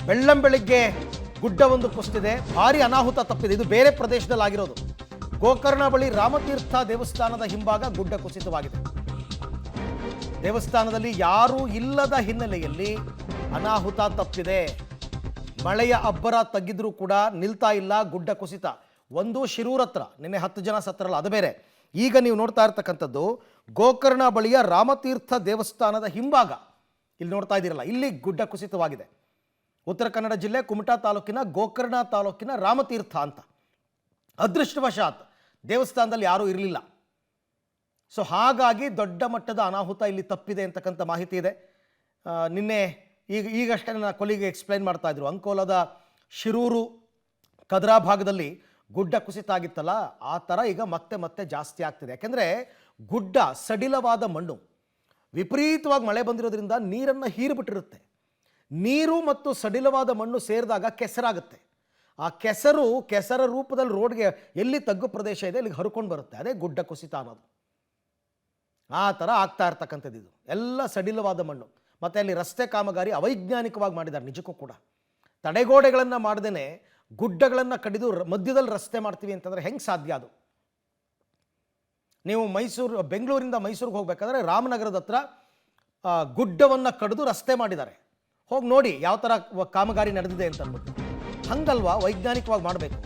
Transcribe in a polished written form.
ಬೆಳ್ಳಂಬೆಳಿಗ್ಗೆ ಗುಡ್ಡವೊಂದು ಕುಸಿದಿದೆ, ಭಾರಿ ಅನಾಹುತ ತಪ್ಪಿದೆ. ಇದು ಬೇರೆ ಪ್ರದೇಶದಲ್ಲಿ ಆಗಿರೋದು. ಗೋಕರ್ಣ ಬಳಿ ರಾಮತೀರ್ಥ ದೇವಸ್ಥಾನದ ಹಿಂಭಾಗ ಗುಡ್ಡ ಕುಸಿತವಾಗಿದೆ. ದೇವಸ್ಥಾನದಲ್ಲಿ ಯಾರೂ ಇಲ್ಲದ ಹಿನ್ನೆಲೆಯಲ್ಲಿ ಅನಾಹುತ ತಪ್ಪಿದೆ. ಮಳೆಯ ಅಬ್ಬರ ತಗ್ಗಿದ್ರೂ ಕೂಡ ನಿಲ್ತಾ ಇಲ್ಲ ಗುಡ್ಡ ಕುಸಿತ. ಒಂದು ಶಿರೂರ್ ಹತ್ರ ನಿನ್ನೆ 10 ಜನ ಸತ್ತರಲ್ಲ, ಅದು ಬೇರೆ. ಈಗ ನೀವು ನೋಡ್ತಾ ಇರ್ತಕ್ಕಂಥದ್ದು ಗೋಕರ್ಣ ಬಳಿಯ ರಾಮತೀರ್ಥ ದೇವಸ್ಥಾನದ ಹಿಂಭಾಗ. ಇಲ್ಲಿ ನೋಡ್ತಾ ಇದ್ದೀರಲ್ಲ, ಇಲ್ಲಿ ಗುಡ್ಡ ಕುಸಿತವಾಗಿದೆ. ಉತ್ತರ ಕನ್ನಡ ಜಿಲ್ಲೆ ಕುಮಟಾ ತಾಲೂಕಿನ ಗೋಕರ್ಣ ತಾಲೂಕಿನ ರಾಮತೀರ್ಥ ಅಂತ. ಅದೃಷ್ಟವಶಾತ್ ದೇವಸ್ಥಾನದಲ್ಲಿ ಯಾರೂ ಇರಲಿಲ್ಲ. ಸೊ ಹಾಗಾಗಿ ದೊಡ್ಡ ಮಟ್ಟದ ಅನಾಹುತ ಇಲ್ಲಿ ತಪ್ಪಿದೆ ಅಂತಕ್ಕಂಥ ಮಾಹಿತಿ ಇದೆ. ನಿನ್ನೆ ಈಗಷ್ಟೇ ನನ್ನ ಕೊಲಿಗೆ ಎಕ್ಸ್ಪ್ಲೈನ್ ಮಾಡ್ತಾ ಇದ್ರು, ಅಂಕೋಲದ ಶಿರೂರು ಕದ್ರಾ ಭಾಗದಲ್ಲಿ ಗುಡ್ಡ ಕುಸಿತ ಆಗಿತ್ತಲ್ಲ, ಆ ಥರ ಈಗ ಮತ್ತೆ ಜಾಸ್ತಿ ಆಗ್ತಿದೆ. ಯಾಕೆಂದರೆ ಗುಡ್ಡ ಸಡಿಲವಾದ ಮಣ್ಣು, ವಿಪರೀತವಾಗಿ ಮಳೆ ಬಂದಿರೋದ್ರಿಂದ ನೀರನ್ನು ಹೀರಿಬಿಟ್ಟಿರುತ್ತೆ. ನೀರು ಮತ್ತು ಸಡಿಲವಾದ ಮಣ್ಣು ಸೇರಿದಾಗ ಕೆಸರಾಗುತ್ತೆ. ಆ ಕೆಸರ ರೂಪದಲ್ಲಿ ರೋಡ್ಗೆ ಎಲ್ಲಿ ತಗ್ಗು ಪ್ರದೇಶ ಇದೆ ಅಲ್ಲಿಗೆ ಹರ್ಕೊಂಡು ಬರುತ್ತೆ. ಅದೇ ಗುಡ್ಡ ಕುಸಿತ ಅನ್ನೋದು. ಆ ಥರ ಆಗ್ತಾ ಇರ್ತಕ್ಕಂಥದ್ದು. ಇದು ಎಲ್ಲ ಸಡಿಲವಾದ ಮಣ್ಣು. ಮತ್ತು ಅಲ್ಲಿ ರಸ್ತೆ ಕಾಮಗಾರಿ ಅವೈಜ್ಞಾನಿಕವಾಗಿ ಮಾಡಿದ್ದಾರೆ. ನಿಜಕ್ಕೂ ಕೂಡ ತಡೆಗೋಡೆಗಳನ್ನು ಮಾಡದೇ ಗುಡ್ಡಗಳನ್ನು ಕಡಿದು ಮಧ್ಯದಲ್ಲಿ ರಸ್ತೆ ಮಾಡ್ತೀವಿ ಅಂತಂದರೆ ಹೆಂಗೆ ಸಾಧ್ಯ ಅದು? ನೀವು ಬೆಂಗಳೂರಿಂದ ಮೈಸೂರಿಗೆ ಹೋಗಬೇಕಾದ್ರೆ ರಾಮನಗರದ ಹತ್ರ ಗುಡ್ಡವನ್ನು ಕಡಿದು ರಸ್ತೆ ಮಾಡಿದ್ದಾರೆ. ಹೋಗಿ ನೋಡಿ ಯಾವ ಥರ ಕಾಮಗಾರಿ ನಡೆದಿದೆ ಅಂತ ಅಂದ್ಬಿಟ್ಟು. ಹಂಗಲ್ವಾ ವೈಜ್ಞಾನಿಕವಾಗಿ ಮಾಡಬೇಕು.